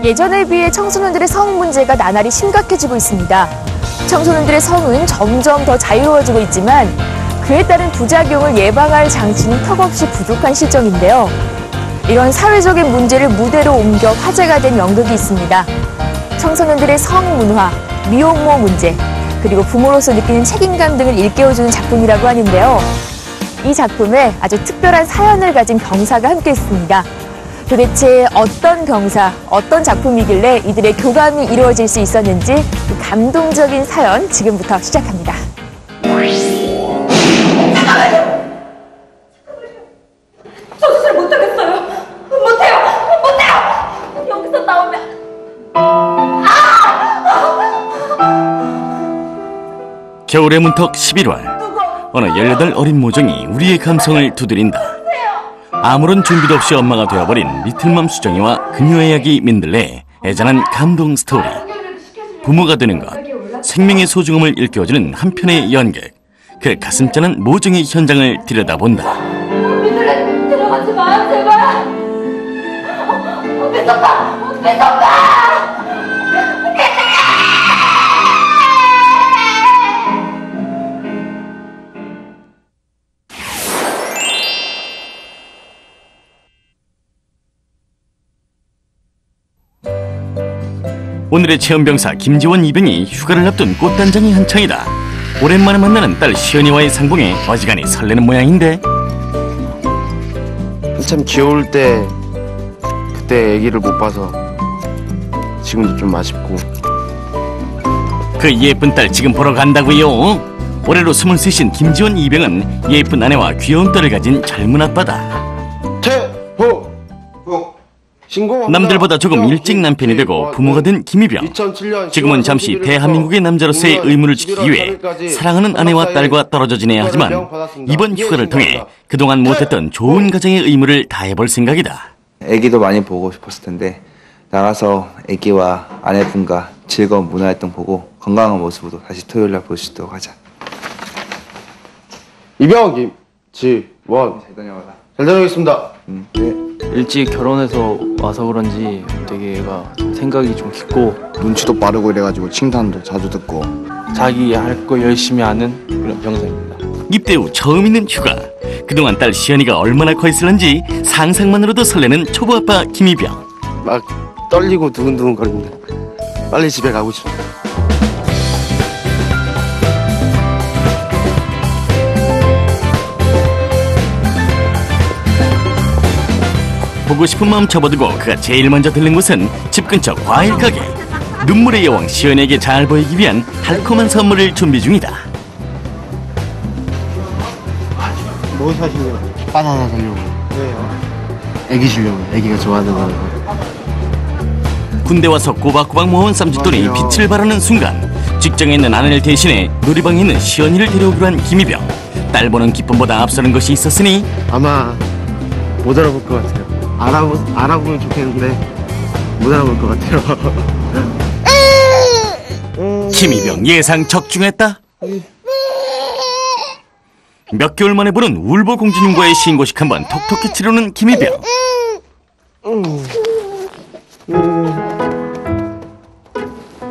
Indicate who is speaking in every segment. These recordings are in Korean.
Speaker 1: 예전에 비해 청소년들의 성 문제가 나날이 심각해지고 있습니다. 청소년들의 성은 점점 더 자유로워지고 있지만 그에 따른 부작용을 예방할 장치는 턱없이 부족한 실정인데요. 이런 사회적인 문제를 무대로 옮겨 화제가 된 연극이 있습니다. 청소년들의 성문화, 미혼모 문제, 그리고 부모로서 느끼는 책임감 등을 일깨워주는 작품이라고 하는데요. 이 작품에 아주 특별한 사연을 가진 병사가 함께했습니다. 도대체 어떤 병사, 어떤 작품이길래 이들의 교감이 이루어질 수 있었는지 그 감동적인 사연 지금부터 시작합니다.
Speaker 2: 저도 잘 못하겠어요. 못해요. 여기서 나오면
Speaker 3: 겨울의 문턱 11월. 어느 18 어린 모종이 우리의 감성을 두드린다. 아무런 준비도 없이 엄마가 되어버린 리틀맘 수정이와 그녀의 아기 민들레의 애잔한 감동 스토리. 부모가 되는 것, 생명의 소중함을 일깨워주는 한편의 연극. 그 가슴 쩌는 모종의 현장을 들여다본다.
Speaker 2: 민들레 들어가지 마, 제발. 미쳤다.
Speaker 3: 오늘의 체험병사 김지원 이병이 휴가를 앞둔 꽃단장이 한창이다. 오랜만에 만나는 딸 시연이와의 상봉에 어지간히 설레는 모양인데,
Speaker 4: 한참 귀여울 때 그때 애기를 못 봐서 지금도 좀 아쉽고.
Speaker 3: 그 예쁜 딸 지금 보러 간다고요? 올해로 23인 김지원 이병은 예쁜 아내와 귀여운 딸을 가진 젊은 아빠다. 남들보다 조금 일찍 남편이 되고 부모가 된 김이병. 지금은 잠시 대한민국의 남자로서의 의무를 지키기 위해 사랑하는 아내와 딸과 떨어져 지내야 하지만 이번 휴가를 통해 그동안 못했던 좋은 가정의 의무를 다해볼 생각이다.
Speaker 5: 애기도 많이 보고 싶었을 텐데 나가서 애기와 아내분과 즐거운 문화활동 보고 건강한 모습으로 다시 토요일날 볼 수 있도록 하자.
Speaker 4: 이병헌 김지원
Speaker 5: 잘 다녀와라.
Speaker 4: 잘 다녀오겠습니다.
Speaker 5: 네.
Speaker 6: 일찍 결혼해서 와서 그런지 되게 얘가 생각이 좀 깊고
Speaker 4: 눈치도 빠르고 이래가지고 칭찬도 자주 듣고.
Speaker 6: 자기 할 거 열심히 하는 그런 병사입니다.
Speaker 3: 입대 후 처음 있는 휴가. 그동안 딸 시연이가 얼마나 커 있을런지 상상만으로도 설레는 초보아빠 김이병.
Speaker 4: 막 떨리고 두근두근 거립니다. 빨리 집에 가고 싶습니다.
Speaker 3: 보고 싶은 마음 접어두고 그가 제일 먼저 들른 곳은 집 근처 과일 가게. 눈물의 여왕 시연에게 잘 보이기 위한 달콤한 선물을 준비 중이다.
Speaker 4: 뭐 사시려고? 바나나 사려고. 왜요? 애기 주려고. 애기가 좋아하는 거.
Speaker 3: 군대 와서 꼬박꼬박 모은 쌈짓돈이 빛을 발하는 순간 직장에 있는 아내를 대신해 놀이방에 있는 시연이를 데려오기로 한 김이병. 딸 보는 기쁨보다 앞서는 것이 있었으니
Speaker 4: 아마 못 알아볼 것 같아요. 알아보면 좋겠는데 못 알아볼 것 같아요.
Speaker 3: 김이병 예상 적중했다. 몇 개월 만에 보는 울보공주님과의 신고식 한번 톡톡히 치르는 김이병.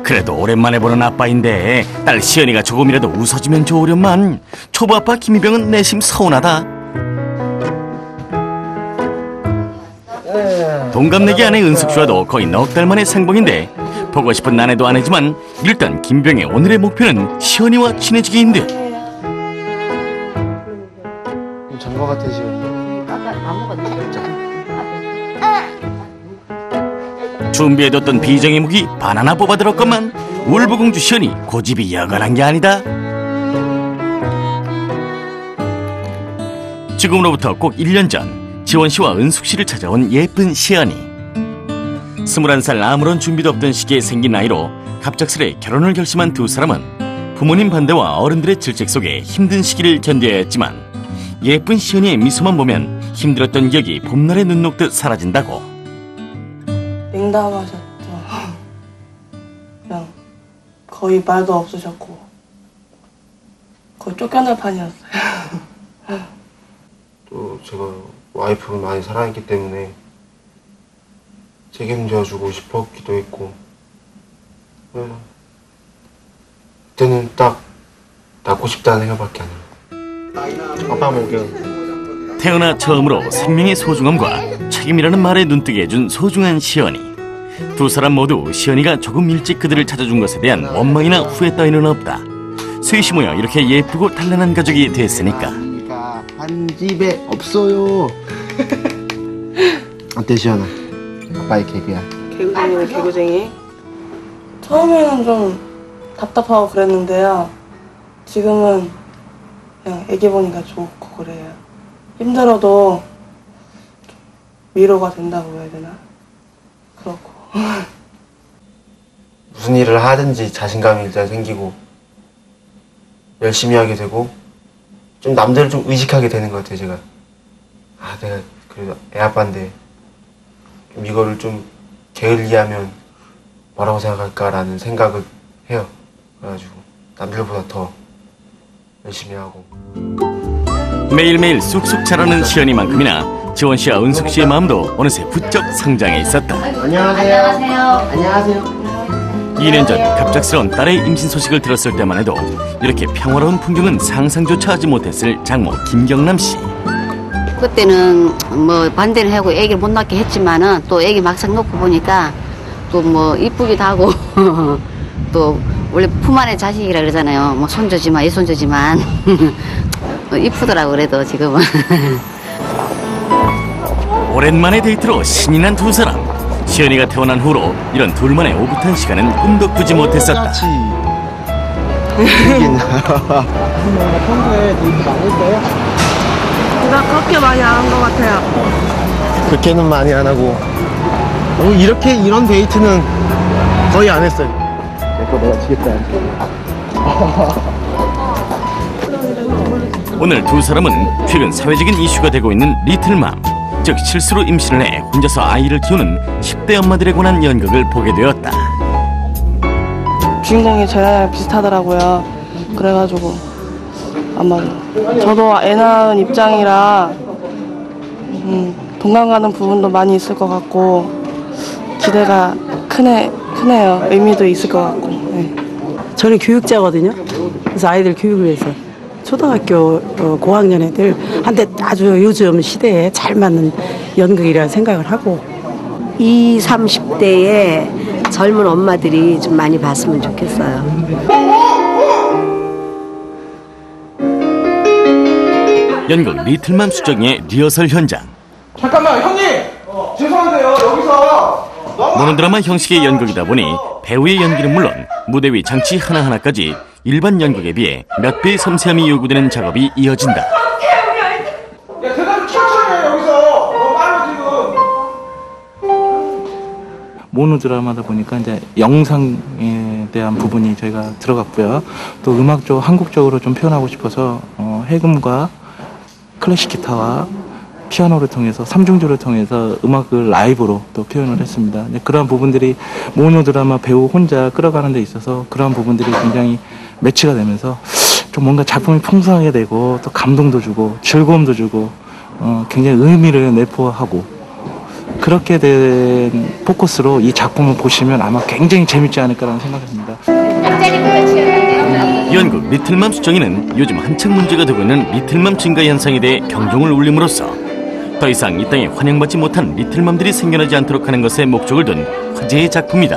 Speaker 3: 그래도 오랜만에 보는 아빠인데 딸 시연이가 조금이라도 웃어주면 좋으련만 초보아빠 김이병은 내심 서운하다. 동갑내기 아내 은숙씨와도 거의 넉 달 만의 상봉인데 보고 싶은 아내도 아내지만 일단 김병의 오늘의 목표는 시연이와 친해지기인 듯.
Speaker 4: 잔거 같아 지금.
Speaker 3: 준비해뒀던 비정의 무기 바나나 뽑아들었건만 울보공주 시연이 고집이 여간한 게 아니다. 지금으로부터 꼭 1년 전 지원씨와 은숙씨를 찾아온 예쁜 시연이. 21살 아무런 준비도 없던 시기에 생긴 나이로 갑작스레 결혼을 결심한 두 사람은 부모님 반대와 어른들의 질책 속에 힘든 시기를 견뎌야 했지만 예쁜 시연이의 미소만 보면 힘들었던 기억이 봄날의 눈 녹듯 사라진다고.
Speaker 7: 냉담하셨죠. 그냥 거의 말도 없으셨고 거의 쫓겨날 판이었어요.
Speaker 4: 또 제가 와이프를 많이 사랑했기 때문에 책임져주고 싶었기도 했고, 그때는 딱 낳고 싶다는 생각밖에 안 해요. 아빠 목욕.
Speaker 3: 태어나 처음으로 생명의 소중함과 책임이라는 말에 눈뜨게 해준 소중한 시연이. 두 사람 모두 시연이가 조금 일찍 그들을 찾아준 것에 대한 원망이나 후회 따위는 없다. 셋이 모여 이렇게 예쁘고 단란한 가족이 됐으니까.
Speaker 4: 한 집에 없어요. 어때 시연아? 아빠의 개그야.
Speaker 7: 개구쟁이네, 개구쟁이. 처음에는 좀 답답하고 그랬는데요. 지금은 그냥 애기 보니까 좋고 그래요. 힘들어도 좀 위로가 된다고 해야 되나? 그렇고.
Speaker 4: 무슨 일을 하든지 자신감이 일단 생기고 열심히 하게 되고 좀 남들을 좀 의식하게 되는 것 같아요. 제가 내가 그래도 애 아빠인데 좀 이거를 좀 게을리하면 뭐라고 생각할까라는 생각을 해요. 그래가지고 남들보다 더 열심히 하고.
Speaker 3: 매일매일 쑥쑥 자라는 시연이만큼이나 지원 씨와 은숙 씨의 마음도 어느새 부쩍 성장해 있었다.
Speaker 4: 안녕하세요.
Speaker 3: 2년 전 갑작스러운 딸의 임신 소식을 들었을 때만 해도 이렇게 평화로운 풍경은 상상조차 하지 못했을 장모 김경남 씨.
Speaker 8: 그때는 뭐 반대를 하고 애기를 못 낳게 했지만은 또 애기 막상 놓고 보니까 또 뭐 이쁘기도 하고 또 원래 품 안의 자식이라 그러잖아요. 뭐 손주지만 이손주지만 이쁘더라고 그래도 지금은.
Speaker 3: 오랜만에 데이트로 신이 난 두 사람. 시연이가 태어난 후로 이런 둘만의 오붓한 시간은 꿈도 꾸지 못했었다.
Speaker 4: 평소에 데이트 많이 했어요?
Speaker 7: 나 그렇게 많이 안 한 것 같아요.
Speaker 4: 그렇게는 많이 안 하고 이런 데이트는 거의 안 했어요. 내가 지겠다.
Speaker 3: 오늘 두 사람은 최근 사회적인 이슈가 되고 있는 리틀맘, 즉 실수로 임신을 해 혼자서 아이를 키우는 10대 엄마들에 관한 연극을 보게 되었다.
Speaker 7: 주인공이 저랑 비슷하더라고요. 그래가지고 아마 저도 애 낳은 입장이라 동감 가는 부분도 많이 있을 것 같고 기대가 크네요. 의미도 있을 것 같고. 네.
Speaker 9: 저는 교육자거든요. 그래서 아이들 교육을 위해서 초등학교 고학년 애들한테 아주 요즘 시대에 잘 맞는 연극이라 생각을 하고
Speaker 10: 20, 30대의 젊은 엄마들이 좀 많이 봤으면 좋겠어요.
Speaker 3: 연극 리틀맘 수정의 리허설 현장.
Speaker 4: 잠깐만 형님! 죄송한데요 여기서
Speaker 3: 모노드라마 형식의 연극이다 보니 배우의 연기는 물론 무대 위 장치 하나하나까지 일반 연극에 비해 몇 배의 섬세함이 요구되는 작업이 이어진다.
Speaker 4: 야 대답을 천천히 해 여기서 너무 빨라 지금.
Speaker 6: 모노드라마다 보니까 이제 영상에 대한 부분이 저희가 들어갔고요. 또 음악적, 한국적으로 좀 표현하고 싶어서 해금과 클래식 기타와 피아노를 통해서 삼중주를 통해서 음악을 라이브로 또 표현을 했습니다. 그러한 부분들이 모노드라마 배우 혼자 끌어가는 데 있어서 그러한 부분들이 굉장히 매치가 되면서 좀 뭔가 작품이 풍성하게 되고 또 감동도 주고 즐거움도 주고 굉장히 의미를 내포하고 그렇게 된 포커스로 이 작품을 보시면 아마 굉장히 재밌지 않을까라는 생각입니다.
Speaker 3: 연극 리틀맘 수정이는 요즘 한창 문제가 되고 있는 리틀맘 증가 현상에 대해 경종을 울림으로써 더 이상 이 땅에 환영받지 못한 리틀맘들이 생겨나지 않도록 하는 것에 목적을 둔 화제의 작품이다.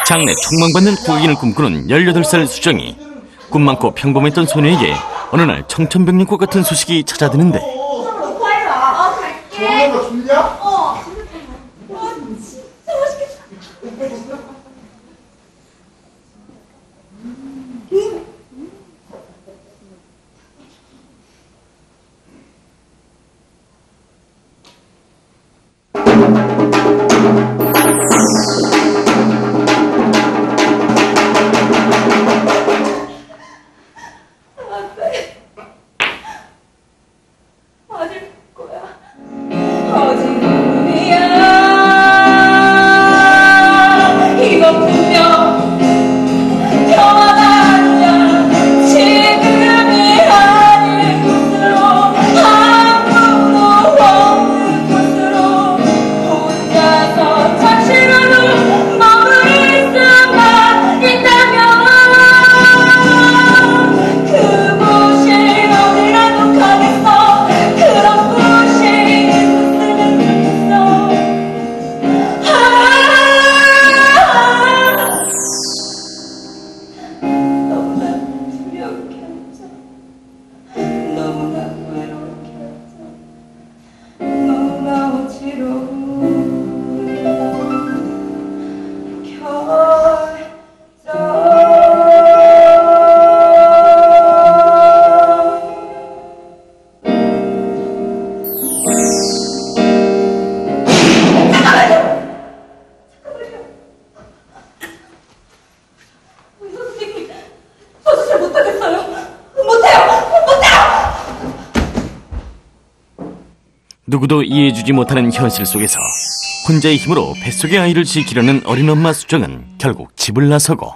Speaker 3: 장래 촉망받는 국악인을 꿈꾸는 18살 수정이 꿈 많고 평범했던 소녀에게 어느 날 청천벽력과 같은 소식이 찾아드는데
Speaker 4: 좋은 거 좋냐?
Speaker 2: 아닐 거야. 아직 미안.
Speaker 3: 누구도 이해해주지 못하는 현실 속에서 혼자의 힘으로 뱃속의 아이를 지키려는 어린 엄마 수정은 결국 집을 나서고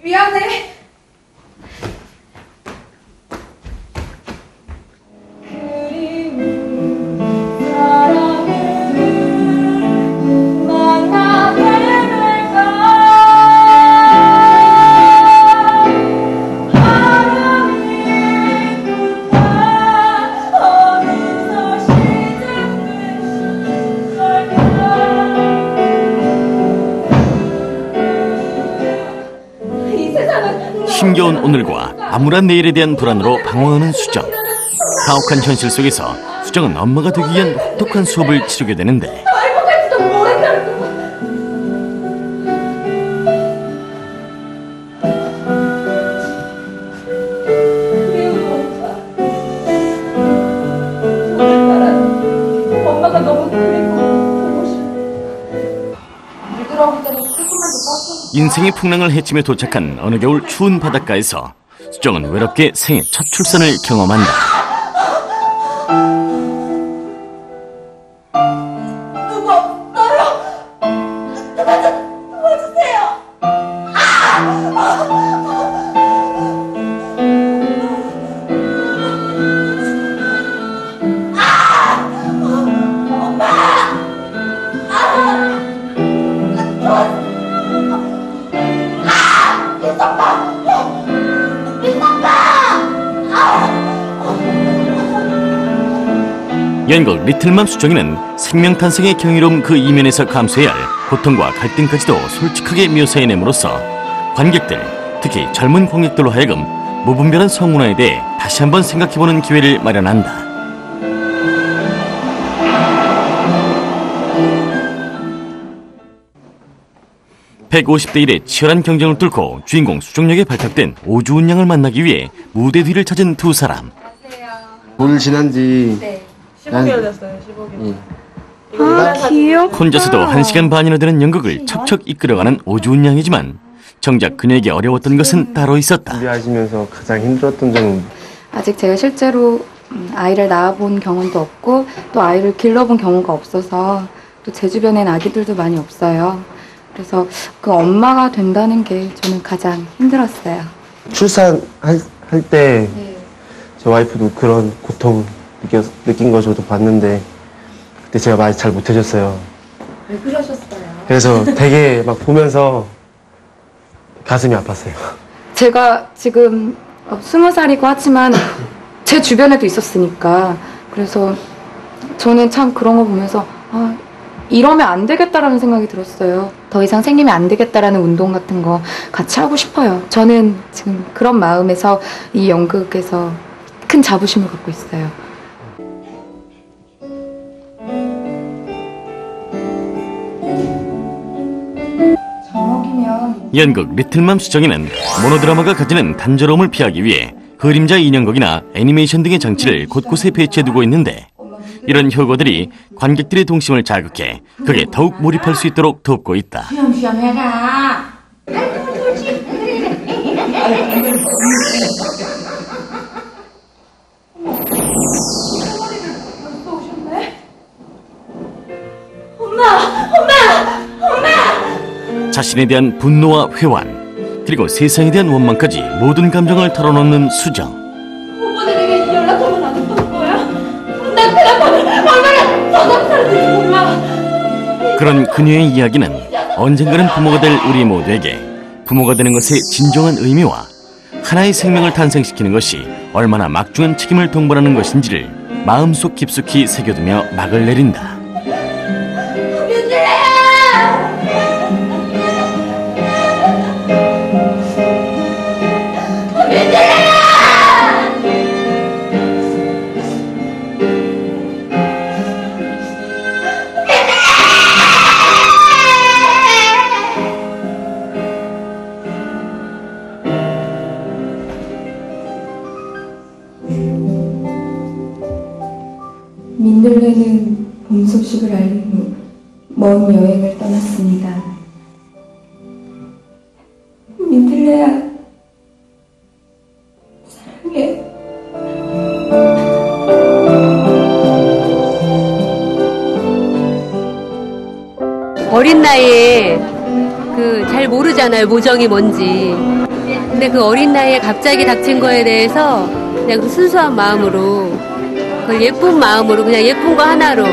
Speaker 2: 미안해.
Speaker 3: 힘겨운 오늘과 암울한 내일에 대한 불안으로 방황하는 수정. 가혹한 현실 속에서 수정은 엄마가 되기 위한 혹독한 수업을 치르게 되는데
Speaker 2: 행복할지도 모른다고. 오늘따라 엄마가 너무 그리고 보고 싶어. 믿으라고 때문에 조금만 더 빡쳐.
Speaker 3: 인생의 풍랑을 헤치며 도착한 어느 겨울 추운 바닷가에서 수정은 외롭게 생애 첫 출산을 경험한다.
Speaker 2: 누구 없어요? 누가 좀 도와주세요.
Speaker 3: 연극 리틀맘 수정이는 생명탄생의 경이로움 그 이면에서 감수해야 할 고통과 갈등까지도 솔직하게 묘사해냄으로써 관객들, 특히 젊은 관객들로 하여금 무분별한 성문화에 대해 다시 한번 생각해보는 기회를 마련한다. (150대 1의) 치열한 경쟁을 뚫고 주인공 수정 역에 발탁된 오주은 양을 만나기 위해 무대 뒤를 찾은 두 사람.
Speaker 4: 오늘 지난지
Speaker 7: 15개월 됐어요. 15개월.
Speaker 10: 귀여워.
Speaker 3: 혼자서도 1시간 반이나 되는 연극을 척척 이끌어가는 오주은 양이지만 정작 그녀에게 어려웠던 것은 따로 있었다.
Speaker 4: 준비하시면서 가장 힘들었던 점은
Speaker 11: 아직 제가 실제로 아이를 낳아본 경험도 없고 또 아이를 길러본 경우가 없어서 또 제 주변엔 아기들도 많이 없어요. 그래서 그 엄마가 된다는 게 저는 가장 힘들었어요.
Speaker 4: 출산할 때 제 와이프도 그런 고통 느낀 거 저도 봤는데 그때 제가 많이 잘 못해줬어요.
Speaker 11: 왜 그러셨어요?
Speaker 4: 그래서 되게 막 보면서 가슴이 아팠어요.
Speaker 11: 제가 지금 20살이고 하지만 제 주변에도 있었으니까 그래서 저는 참 그런 거 보면서 이러면 안 되겠다라는 생각이 들었어요. 더 이상 생기면 안 되겠다라는 운동 같은 거 같이 하고 싶어요. 저는 지금 그런 마음에서 이 연극에서 큰 자부심을 갖고 있어요.
Speaker 3: 연극 리틀맘 수정이는 모노드라마가 가지는 단조로움을 피하기 위해 그림자 인형극이나 애니메이션 등의 장치를 곳곳에 배치해두고 있는데 이런 효과들이 관객들의 동심을 자극해 극에 더욱 몰입할 수 있도록 돕고 있다.
Speaker 2: 쉬엄쉬엄 해라.
Speaker 3: 자신에 대한 분노와 회환, 그리고 세상에 대한 원망까지 모든 감정을 털어놓는 수정.
Speaker 2: 부모님에게 연락하면 안 될 거야? 난 그나마는 얼마나 저장살지 몰라.
Speaker 3: 그런 그녀의 이야기는 언젠가는 부모가 될 우리 모두에게 부모가 되는 것의 진정한 의미와 하나의 생명을 탄생시키는 것이 얼마나 막중한 책임을 동반하는 것인지를 마음속 깊숙이 새겨두며 막을 내린다.
Speaker 11: 민들레는 봄 소식을 알린 후 먼 여행을 떠났습니다. 민들레야, 사랑해.
Speaker 12: 어린 나이에 잘 모르잖아요, 모정이 뭔지. 근데 그 어린 나이에 갑자기 닥친 거에 대해서 그냥 그 순수한 마음으로, 그걸 예쁜 마음으로, 그냥 예쁜 거 하나로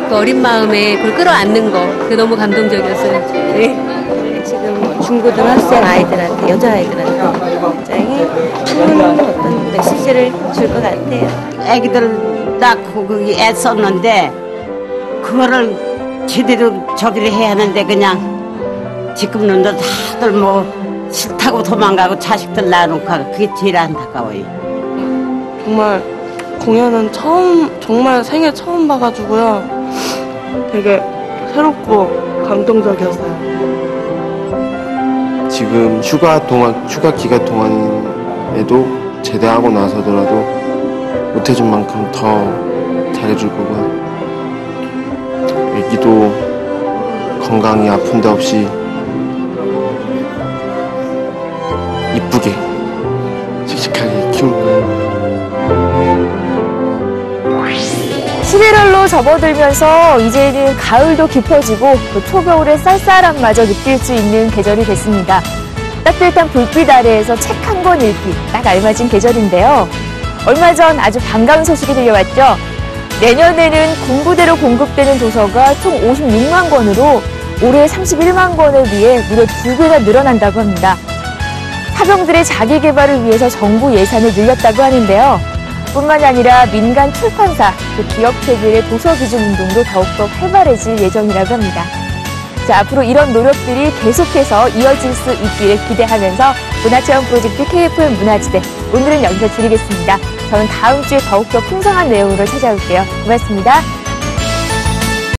Speaker 12: 그 어린 마음에 그걸 끌어안는 거, 그게 너무 감동적이었어요. 네.
Speaker 13: 지금 중고등학생 아이들한테, 여자아이들한테 굉장히 좋은 어떤 메시지를 줄 것 같아요.
Speaker 14: 애기들 낳고 애썼는데 그거를 제대로 저기를 해야 하는데 그냥 지금은 다들 뭐 싫다고 도망가고 자식들 낳아놓고 그게 제일 안타까워요.
Speaker 7: 정말 공연은 정말 생애 처음 봐가지고요. 되게 새롭고 감동적이었어요.
Speaker 4: 지금 휴가 기간 동안에도 제대하고 나서더라도 못해준 만큼 더 잘해줄 거고요. 애기도 건강히 아픈 데 없이 이쁘게 씩씩하게 키울 거예요.
Speaker 1: 11월로 접어들면서 이제는 가을도 깊어지고 또 초겨울의 쌀쌀함마저 느낄 수 있는 계절이 됐습니다. 따뜻한 불빛 아래에서 책 한 권 읽기 딱 알맞은 계절인데요. 얼마 전 아주 반가운 소식이 들려왔죠. 내년에는 군부대로 공급되는 도서가 총 56만 권으로 올해 31만 권에 비해 무려 2배나 늘어난다고 합니다. 사병들의 자기 개발을 위해서 정부 예산을 늘렸다고 하는데요. 뿐만 아니라 민간 출판사, 또 기업체들의 도서 기준 운동도 더욱더 활발해질 예정이라고 합니다. 자, 앞으로 이런 노력들이 계속해서 이어질 수 있기를 기대하면서 문화체험 프로젝트 KFM 문화지대, 오늘은 여기서 드리겠습니다. 저는 다음 주에 더욱더 풍성한 내용으로 찾아올게요. 고맙습니다.